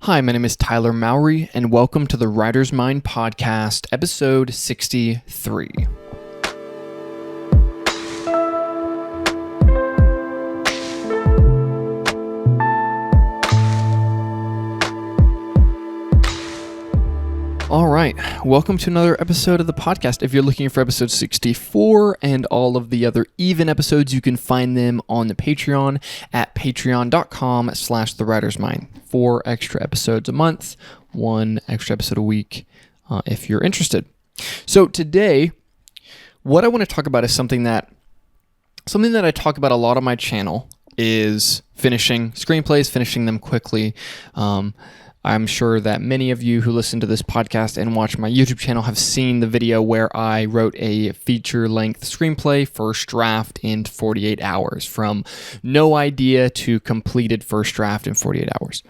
Hi, my name is Tyler Mowry, and welcome to the Writer's Mind Podcast, episode 63. All right, welcome to another episode of the podcast. If you're looking for episode 64 and all of the other even episodes, you can find them on the Patreon at patreon.com/thewritersmind. 4 extra episodes a month, 1 extra episode a week, if you're interested. So today, what I want to talk about is something that I talk about a lot on my channel is finishing screenplays, finishing them quickly. I'm sure that many of you who listen to this podcast and watch my YouTube channel have seen the video where I wrote a feature-length screenplay, first draft, in 48 hours, from no idea to completed first draft in 48 hours.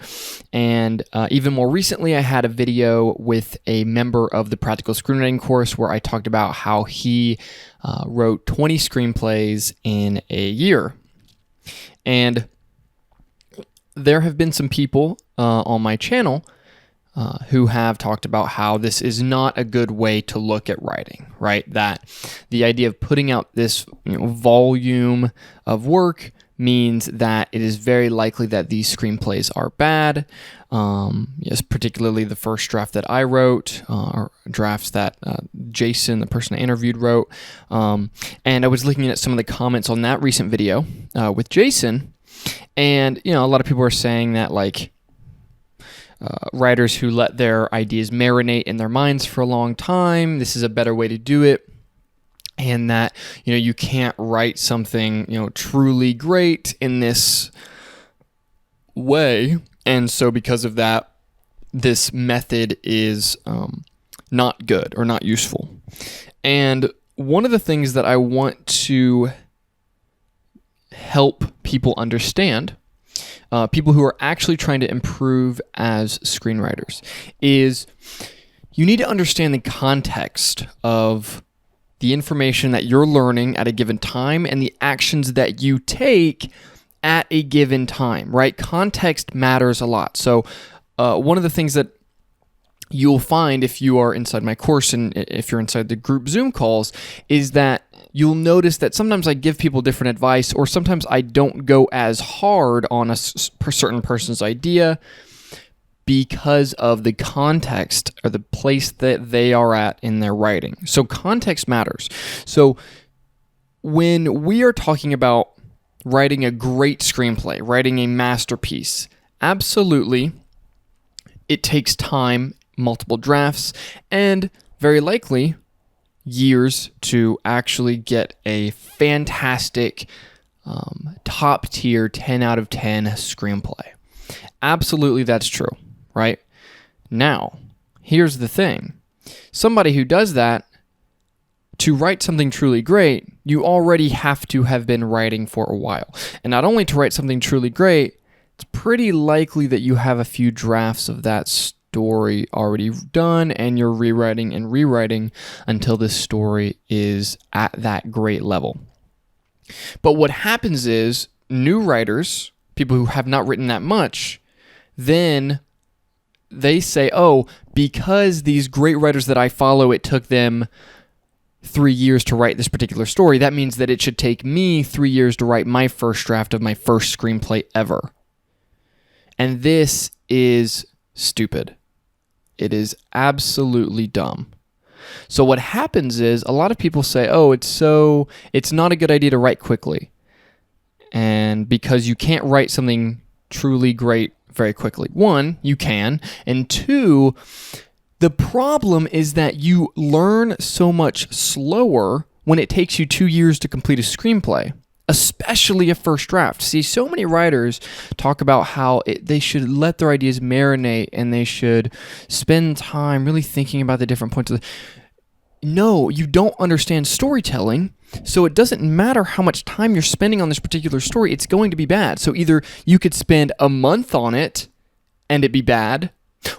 And even more recently, I had a video with a member of the Practical Screenwriting course where I talked about how he wrote 20 screenplays in a year. And there have been some people on my channel who have talked about how this is not a good way to look at writing, right? That the idea of putting out this volume of work means that it is very likely that these screenplays are bad. Yes, particularly the first draft that I wrote, or drafts that Jason, the person I interviewed, wrote. And I was looking at some of the comments on that recent video with Jason. And, a lot of people are saying that, writers who let their ideas marinate in their minds for a long time, this is a better way to do it. And that, you can't write something, truly great in this way. And so because of that, this method is not good or not useful. And one of the things that I want to help people understand, people who are actually trying to improve as screenwriters, is you need to understand the context of the information that you're learning at a given time and the actions that you take at a given time, right? Context matters a lot. So one of the things that you'll find if you are inside my course and if you're inside the group Zoom calls is that you'll notice that sometimes I give people different advice, or sometimes I don't go as hard on a certain person's idea because of the context or the place that they are at in their writing. So context matters. So when we are talking about writing a great screenplay, writing a masterpiece, absolutely, it takes time, multiple drafts, and very likely years to actually get a fantastic, top tier 10 out of 10 screenplay. Absolutely, that's true, right? Now, here's the thing. Somebody who does that, to write something truly great, you already have to have been writing for a while. And not only to write something truly great, it's pretty likely that you have a few drafts of that story already done, and you're rewriting and rewriting until this story is at that great level. But what happens is new writers, people who have not written that much, then they say, oh, because these great writers that I follow, it took them 3 years to write this particular story, that means that it should take me 3 years to write my first draft of my first screenplay ever. And this is stupid. It is absolutely dumb. So what happens is a lot of people say, oh, it's not a good idea to write quickly. And because you can't write something truly great very quickly. 1, you can. And 2, the problem is that you learn so much slower when it takes you 2 years to complete a screenplay, especially a first draft. See, so many writers talk about how they should let their ideas marinate and they should spend time really thinking about the different points of No, you don't understand storytelling, so it doesn't matter how much time you're spending on this particular story, it's going to be bad. So either you could spend a month on it and it be bad,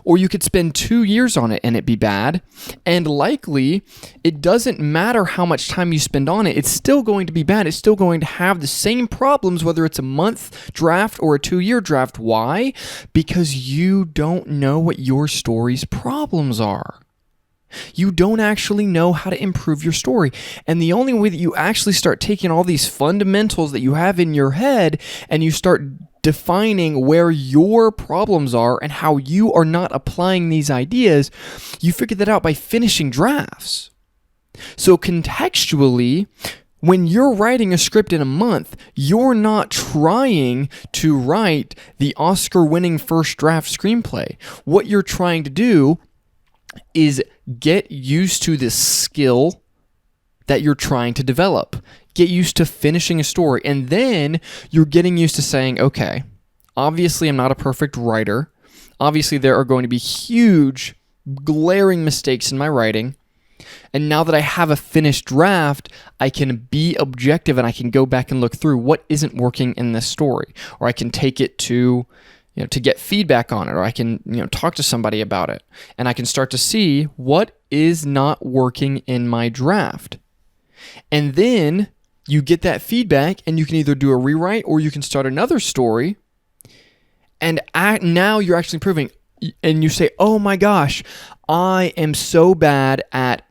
Or you could spend 2 years on it and it be bad. And likely, it doesn't matter how much time you spend on it. It's still going to be bad. It's still going to have the same problems, whether it's a month draft or a 2-year draft. Why? Because you don't know what your story's problems are. You don't actually know how to improve your story. And the only way that you actually start taking all these fundamentals that you have in your head and you start defining where your problems are and how you are not applying these ideas, you figure that out by finishing drafts. So contextually, when you're writing a script in a month, you're not trying to write the Oscar-winning first draft screenplay. What you're trying to do is get used to this skill that you're trying to develop. Get used to finishing a story. And then you're getting used to saying, okay, obviously I'm not a perfect writer. Obviously there are going to be huge, glaring mistakes in my writing. And now that I have a finished draft, I can be objective and I can go back and look through what isn't working in this story. Or I can take it to get feedback on it, or I can, talk to somebody about it, and I can start to see what is not working in my draft. And then you get that feedback, and you can either do a rewrite or you can start another story. And now you're actually improving, and you say, "Oh my gosh, I am so bad at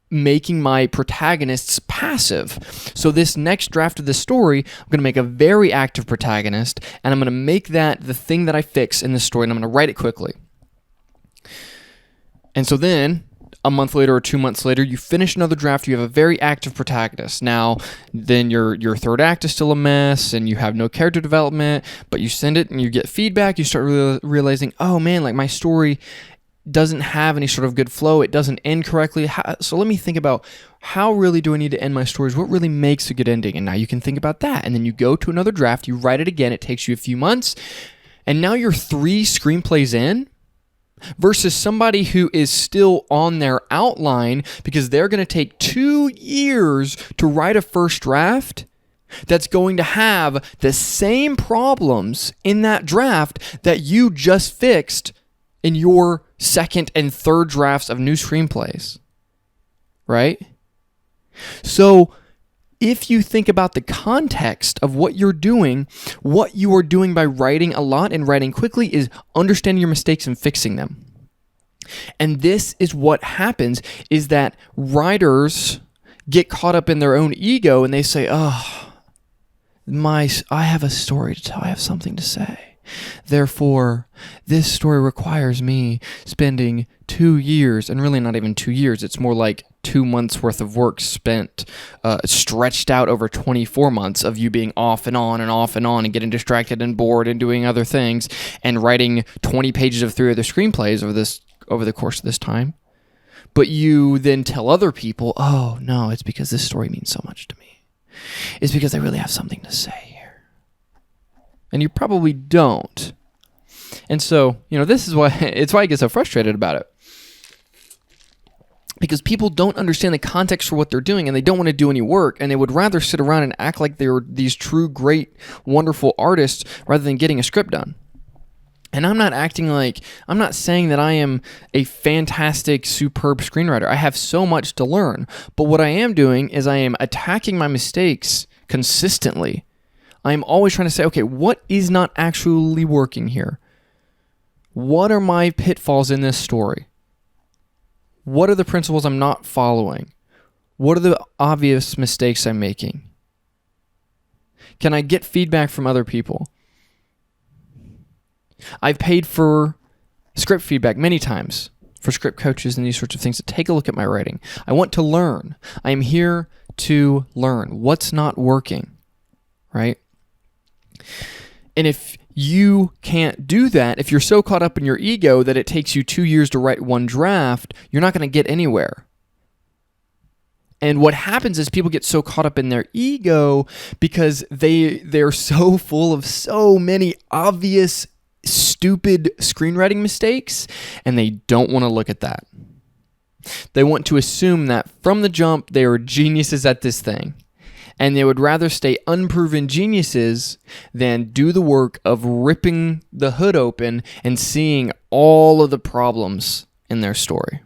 making my protagonists passive. So this next draft of the story, I'm going to make a very active protagonist, and I'm going to make that the thing that I fix in the story, and I'm going to write it quickly." And so then, a month later or 2 months later, you finish another draft, you have a very active protagonist. Now, then your third act is still a mess, and you have no character development, but you send it and you get feedback, you start realizing, oh man, like my story doesn't have any sort of good flow. It doesn't end correctly. So let me think about how really do I need to end my stories? What really makes a good ending? And now you can think about that. And then you go to another draft, you write it again. It takes you a few months. And now you're 3 screenplays in versus somebody who is still on their outline because they're going to take 2 years to write a first draft that's going to have the same problems in that draft that you just fixed in your second and third drafts of new screenplays, right? So if you think about the context of what you are doing by writing a lot and writing quickly is understanding your mistakes and fixing them. And this is what happens is that writers get caught up in their own ego and they say, I have a story to tell. I have something to say. Therefore, this story requires me spending 2 years, and really not even 2 years, it's more like 2 months worth of work spent, stretched out over 24 months of you being off and on and off and on and getting distracted and bored and doing other things and writing 20 pages of 3 other screenplays over the course of this time. But you then tell other people, oh no, it's because this story means so much to me. It's because I really have something to say. And you probably don't. And so, this is why I get so frustrated about it. Because people don't understand the context for what they're doing and they don't want to do any work and they would rather sit around and act like they're these true, great, wonderful artists rather than getting a script done. And I'm not saying that I am a fantastic, superb screenwriter. I have so much to learn. But what I am doing is I am attacking my mistakes consistently. I'm always trying to say, okay, what is not actually working here? What are my pitfalls in this story? What are the principles I'm not following? What are the obvious mistakes I'm making? Can I get feedback from other people? I've paid for script feedback many times for script coaches and these sorts of things to take a look at my writing. I want to learn. I am here to learn. What's not working, right? And if you can't do that, if you're so caught up in your ego that it takes you 2 years to write one draft, you're not going to get anywhere. And what happens is people get so caught up in their ego because they're so full of so many obvious, stupid screenwriting mistakes, and they don't want to look at that. They want to assume that from the jump, they are geniuses at this thing. And they would rather stay unproven geniuses than do the work of ripping the hood open and seeing all of the problems in their story.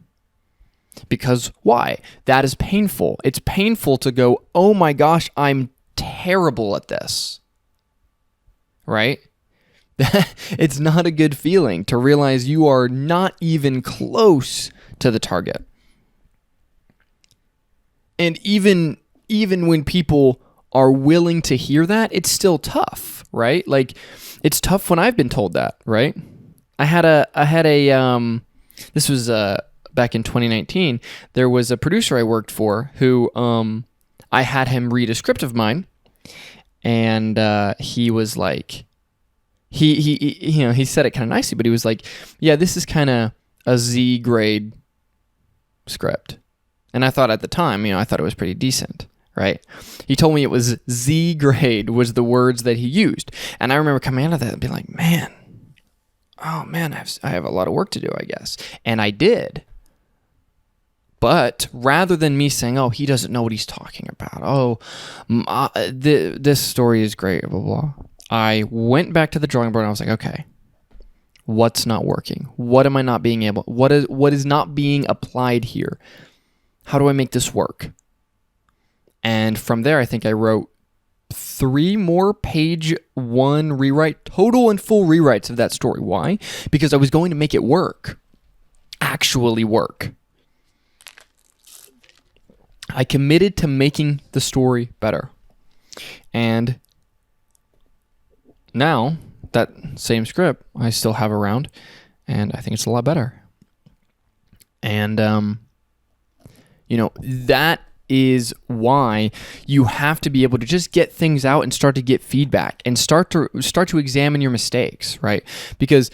Because why? That is painful. It's painful to go, oh my gosh, I'm terrible at this. Right? It's not a good feeling to realize you are not even close to the target. And even when people are willing to hear that, it's still tough, right? Like, it's tough when I've been told that, right? I had a this was back in 2019. There was a producer I worked for who I had him read a script of mine, and he was like, he said it kind of nicely, but he was like, yeah, this is kind of a Z grade script. And I thought at the time, I thought it was pretty decent, right? He told me it was Z grade was the words that he used. And I remember coming out of that and being like, man, I have a lot of work to do, I guess. And I did. But rather than me saying, oh, he doesn't know what he's talking about. This story is great, blah, blah, blah. I went back to the drawing board and I was like, okay, what's not working? What am I not being able? What is not being applied here? How do I make this work? And from there, I think I wrote 3 more page 1 rewrite, total and full rewrites of that story. Why? Because I was going to make it work. Actually work. I committed to making the story better. And now, that same script I still have around, and I think it's a lot better. And, that is why you have to be able to just get things out and start to get feedback and start to examine your mistakes, right? Because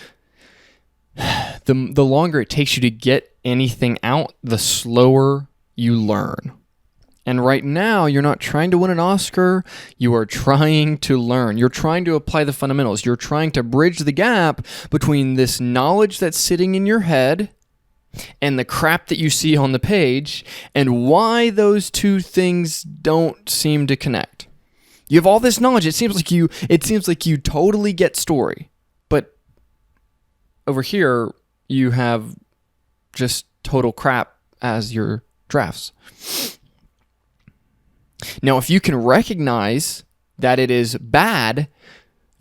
the longer it takes you to get anything out, the slower you learn. And right now, you're not trying to win an Oscar. You are trying to learn. You're trying to apply the fundamentals. You're trying to bridge the gap between this knowledge that's sitting in your head and the crap that you see on the page, and why those two things don't seem to connect. You have all this knowledge. It seems like you totally get story. But over here, you have just total crap as your drafts. Now, if you can recognize that it is bad,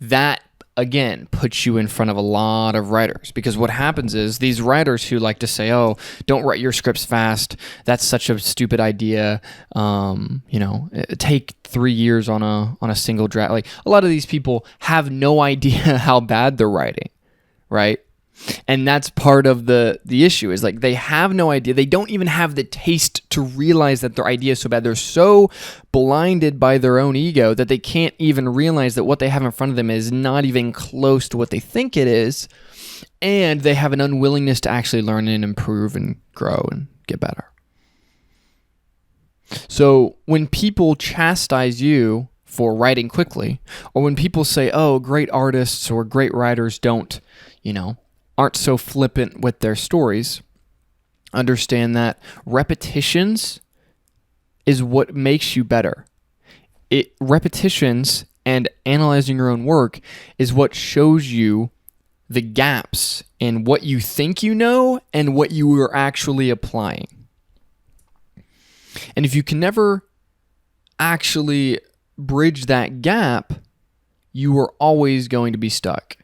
that, again, puts you in front of a lot of writers. Because what happens is these writers who like to say, oh, don't write your scripts fast. That's such a stupid idea. Take 3 years on a single draft. Like, a lot of these people have no idea how bad they're writing, right? And that's part of the issue is like they have no idea. They don't even have the taste to realize that their idea is so bad. They're so blinded by their own ego that they can't even realize that what they have in front of them is not even close to what they think it is. And they have an unwillingness to actually learn and improve and grow and get better. So when people chastise you for writing quickly, or when people say, oh, great artists or great writers aren't so flippant with their stories, understand that repetitions is what makes you better. Repetitions and analyzing your own work is what shows you the gaps in what you think you know and what you are actually applying. And if you can never actually bridge that gap, you are always going to be stuck.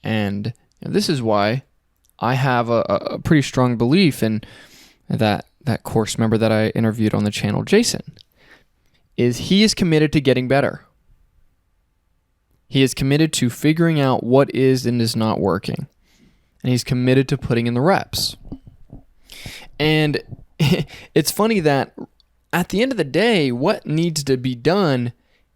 And this is why I have a pretty strong belief in that course member that I interviewed on the channel, Jason, is he is committed to getting better. He is committed to figuring out what is and is not working. And he's committed to putting in the reps. And it's funny that at the end of the day, what needs to be done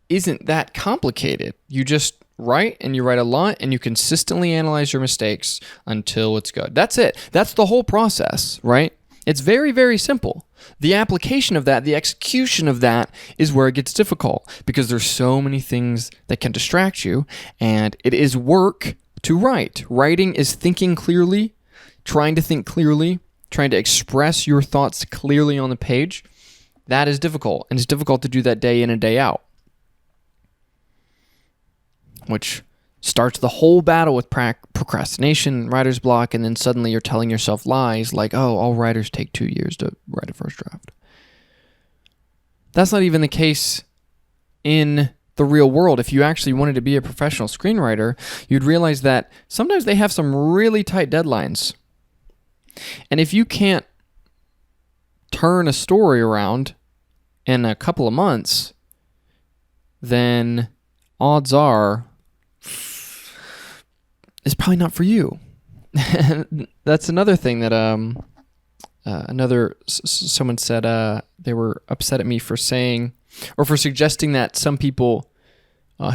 isn't that complicated. You just write, and you write a lot, and you consistently analyze your mistakes until it's good. That's it. That's the whole process, right? It's very, very simple. The application of that, the execution of that is where it gets difficult because there's so many things that can distract you, and it is work to write. Writing is thinking clearly, trying to think clearly, trying to express your thoughts clearly on the page. That is difficult, and it's difficult to do that day in and day out, which starts the whole battle with procrastination, writer's block, and then suddenly you're telling yourself lies like, oh, all writers take 2 years to write a first draft. That's not even the case in the real world. If you actually wanted to be a professional screenwriter, you'd realize that sometimes they have some really tight deadlines. And if you can't turn a story around in a couple of months, then odds are it's probably not for you. That's another thing that someone said they were upset at me for saying or for suggesting that some people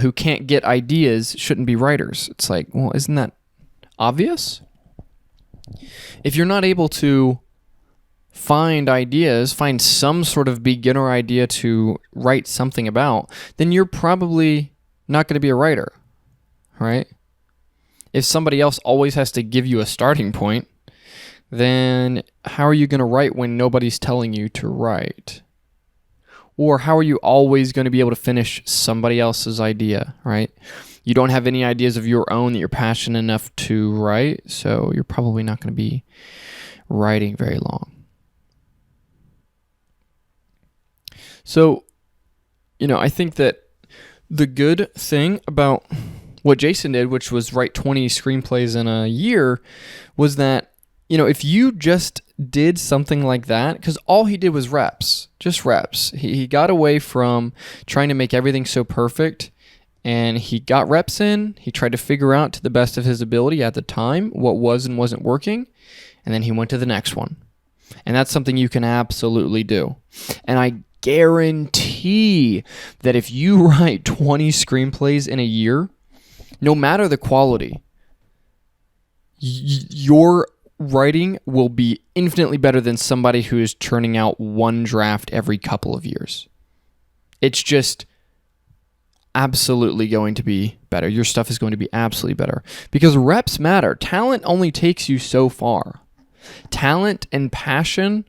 who can't get ideas shouldn't be writers. It's like, well, isn't that obvious? If you're not able to find ideas, find some sort of beginner idea to write something about, then you're probably not going to be a writer, right? If somebody else always has to give you a starting point, then how are you going to write when nobody's telling you to write? Or how are you always going to be able to finish somebody else's idea, right? You don't have any ideas of your own that you're passionate enough to write, so you're probably not going to be writing very long. So, I think that the good thing about what Jason did, which was write 20 screenplays in a year, was that, if you just did something like that, because all he did was reps, just reps. He got away from trying to make everything so perfect, and he got reps in. He tried to figure out to the best of his ability at the time what was and wasn't working, and then he went to the next one. And that's something you can absolutely do. And I guarantee that if you write 20 screenplays in a year, no matter the quality, your writing will be infinitely better than somebody who is churning out one draft every couple of years. It's just absolutely going to be better. Your stuff is going to be absolutely better because reps matter. Talent only takes you so far. Talent and passion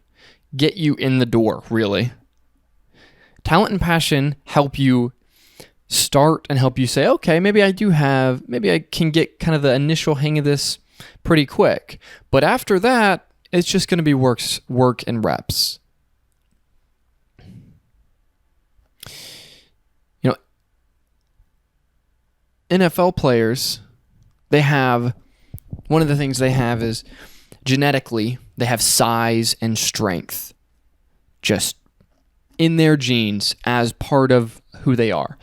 get you in the door, really. Talent and passion help you start and help you say, okay, maybe I can get kind of the initial hang of this pretty quick. But after that, it's just going to be work and reps. NFL players, one of the things they have is genetically, they have size and strength just in their genes as part of who they are.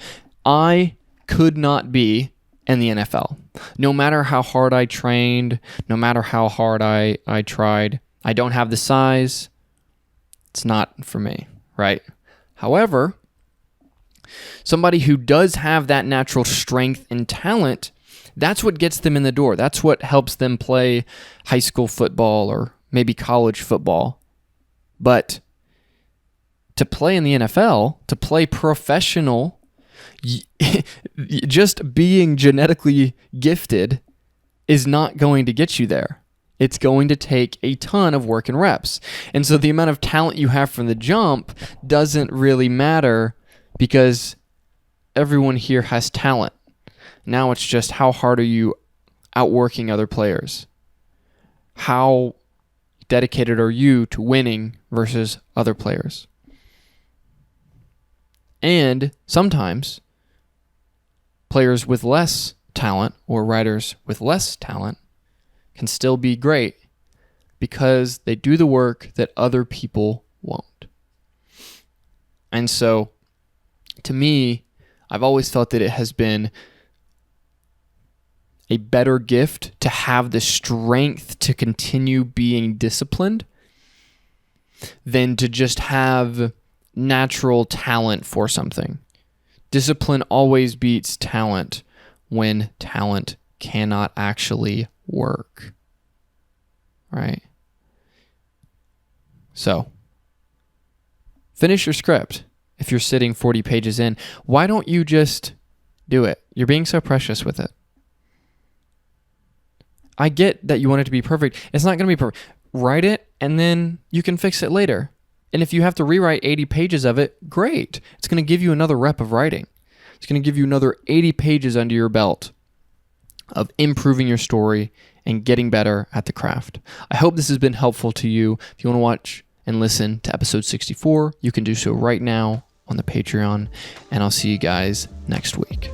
I could not be in the NFL. No matter how hard I trained, no matter how hard I tried, I don't have the size. It's not for me, right? However, somebody who does have that natural strength and talent, that's what gets them in the door. That's what helps them play high school football or maybe college football. But to play in the NFL, to play professional, just being genetically gifted is not going to get you there. It's going to take a ton of work and reps. And so the amount of talent you have from the jump doesn't really matter because everyone here has talent. Now it's just how hard are you outworking other players? How dedicated are you to winning versus other players? And sometimes players with less talent or writers with less talent can still be great because they do the work that other people won't. And so, to me, I've always felt that it has been a better gift to have the strength to continue being disciplined than to just have natural talent for something. Discipline always beats talent when talent cannot actually work. Right? So, finish your script. If you're sitting 40 pages in, why don't you just do it? You're being so precious with it. I get that you want it to be perfect. It's not going to be perfect. Write it, and then you can fix it later. And if you have to rewrite 80 pages of it, great. It's going to give you another rep of writing. It's going to give you another 80 pages under your belt of improving your story and getting better at the craft. I hope this has been helpful to you. If you want to watch and listen to episode 64, you can do so right now on the Patreon, and I'll see you guys next week.